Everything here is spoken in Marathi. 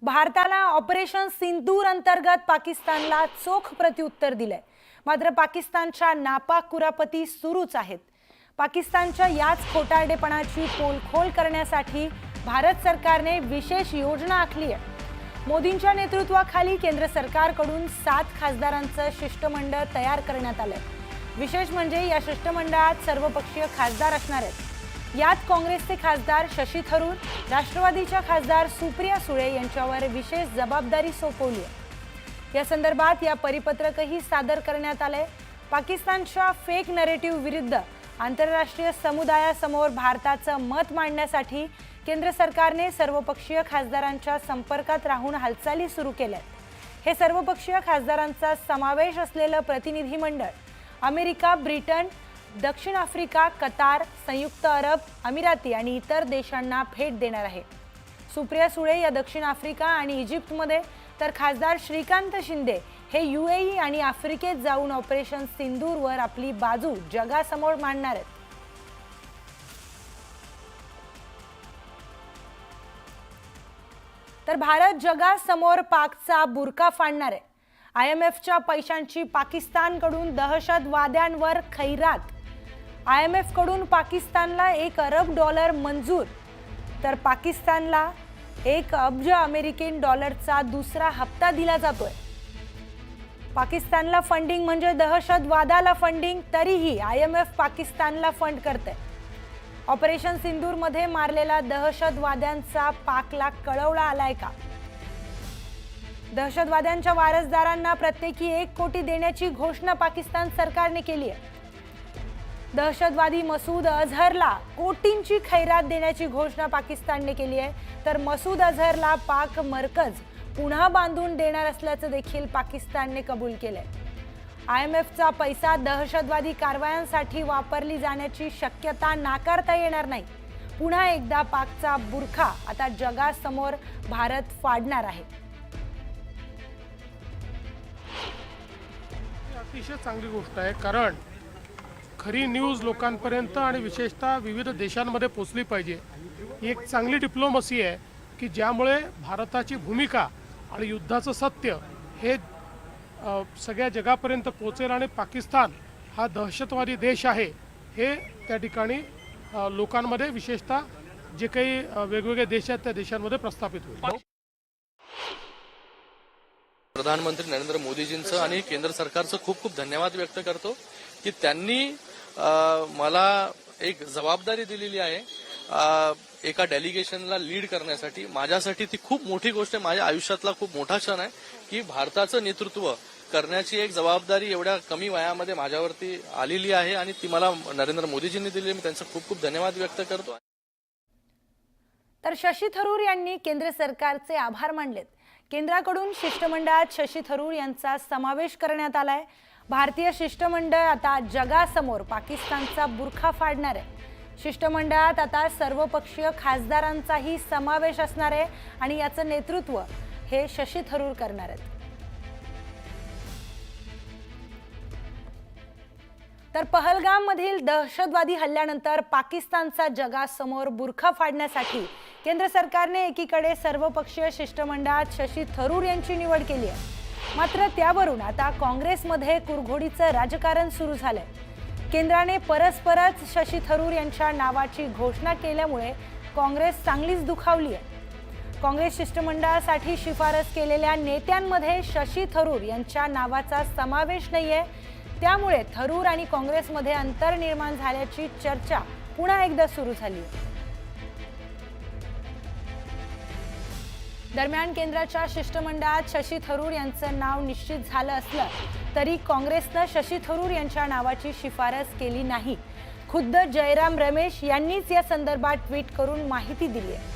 भारताला ऑपरेशन सिंदूर अंतर्गत पाकिस्तानला चोख प्रत्युत्तर दिले। मात्र पाकिस्तानच्या नापाक कुरापती सुरूच आहेत। पाकिस्तानच्या याच खोटारडेपणाची पोलखोल करण्यासाठी भारत सरकारने विशेष योजना आखली आहे। मोदींच्या नेतृत्वाखाली केंद्र सरकारकडून 7 खासदारांचं शिष्टमंडळ तयार करण्यात आलंय। विशेष म्हणजे या शिष्टमंडळात सर्वपक्षीय खासदार असणार आहेत। यात काँग्रेसचे खासदार शशी थरूर, राष्ट्रवादीच्या खासदार सुप्रिया सुळे यांच्यावर विशेष जबाबदारी सोपवली आहे। या संदर्भात या परिपत्रकही सादर करण्यात आले। पाकिस्तानच्या फेक नरेटिव्ह विरुद्ध आंतरराष्ट्रीय समुदायासमोर भारताचं मत मांडण्यासाठी केंद्र सरकारने सर्वपक्षीय खासदारांच्या संपर्कात राहून हालचाली सुरू केल्या। हे सर्वपक्षीय खासदारांचा समावेश असलेलं प्रतिनिधी मंडळ अमेरिका, ब्रिटन, दक्षिण आफ्रिका, कतार, संयुक्त अरब अमिराती आणि इतर देशांना भेट देणार आहे। सुप्रिया सुळे या दक्षिण आफ्रिका आणि इजिप्तमध्ये, तर खासदार श्रीकांत शिंदे हे UAE आणि आफ्रिकेत जाऊन ऑपरेशन सिंदूरवर आपली बाजू जगासमोर मांडणार आहेत। तर भारत जगासमोर पाकचा बुरका फाडणार आहे। IMFच्या पैशांची पाकिस्तानकडून दहशतवाद्यांवर खैरात। IMF कडून पाकिस्तानला $1 अरब मंजूर, तर पाकिस्तानला $1 अब्ज अमेरिकन डॉलरचा दुसरा हप्ता दिला जातोय। पाकिस्तानला फंडिंग म्हणजे दहशतवादाला फंडिंग, तरीही IMF पाकिस्तानला फंड करते। ऑपरेशन सिंदूर मध्ये मारलेला दहशतवाद्यांचा पाकला कळवला आलाय का? दहशतवाद्यांच्या वारसदारांना प्रत्येकी 1 कोटी देण्याची घोषणा पाकिस्तान सरकारने केली आहे। दहशतवादी मसूद अझहरला कोटींची खैरात देण्याची घोषणा पाकिस्तानने केली आहे। तर मसूद अझहरला पाक मरकज पुन्हा बांधून देणार असल्याचं देखील पाकिस्तानने कबूल केलंय। IMFचा पैसा दहशतवादी कारवायांसाठी वापरली जाण्याची शक्यता नाकारता येणार नाही। पुन्हा एकदा पाकचा बुरखा आता जगासमोर भारत फाडणार आहे। अतिशय चांगली गोष्ट आहे, कारण खरी न्यूज लोकांपर्यंत आणि विशेषतः विविध देशांमध्ये पोहोचली पाहिजे। ही एक चांगली डिप्लोमसी आहे की ज्यामुळे भारताची भूमिका आणि युद्धाचं सत्य हे सगळ्या जगापर्यंत पोहोचेल आणि पाकिस्तान हा दहशतवादी देश आहे हे त्या ठिकाणी लोकांमध्ये, विशेषतः जे काही वेगवेगळे देश आहेत त्या देशांमध्ये प्रस्थापित होईल। प्रधानमंत्री नरेंद्र मोदीजींचं आणि केंद्र सरकारचं खूप खूप धन्यवाद व्यक्त करतो की त्यांनी मला एक जबाबदारी दिलेली आहे एका डेलिगेशनला लीड करण्यासाठी। माझ्यासाठी ती खूप मोठी गोष्ट आहे, माझ्या आयुष्यातला खूप मोठा क्षण आहे की भारताचं नेतृत्व करण्याची एक जबाबदारी एवढ्या कमी वयामध्ये माझ्यावरती आलेली आहे आणि ती मला नरेंद्र मोदीजींनी दिली। मी त्यांचा खूप खूप धन्यवाद व्यक्त करतो। तर शशी थरूर यांनी केंद्र सरकारचे आभार मानलेत। केंद्राकडून शिष्टमंडळात शशी थरूर यांचा समावेश करण्यात आलाय। भारतीय शिष्टमंडळ आता जगासमोर पाकिस्तानचा बुरखा फाडणार आहे। शिष्टमंडळात आता सर्वपक्षीय खासदारांचाही समावेश असणार आहे आणि याचं नेतृत्व हे शशी थरूर करणार आहेत। तर पहलगाममधील दहशतवादी हल्ल्यानंतर पाकिस्तानचा जगासमोर बुरखा फाडण्यासाठी केंद्र सरकारने एकीकडे सर्वपक्षीय शिष्टमंडळात शशी थरूर यांची निवड केली आहे। मात्र त्यावरून आता काँग्रेसमध्ये कुरघोडीचं राजकारण सुरू झालंय। केंद्राने परस्परच शशी थरूर यांच्या नावाची घोषणा केल्यामुळे काँग्रेस चांगलीच दुखावली आहे। काँग्रेस शिष्टमंडळासाठी शिफारस केलेल्या नेत्यांमध्ये शशी थरूर यांच्या नावाचा समावेश नाहीये। त्यामुळे थरूर आणि काँग्रेसमध्ये अंतर निर्माण झाल्याची चर्चा पुन्हा एकदा सुरू झाली। दरम्यान केंद्राच्या शिष्टमंडळात शशी थरूर यांचं नाव निश्चित झालं असलं तरी काँग्रेसनं शशी थरूर यांच्या नावाची शिफारस केली नाही। खुद्द जयराम रमेश यांनीच या संदर्भात ट्विट करून माहिती दिली आहे।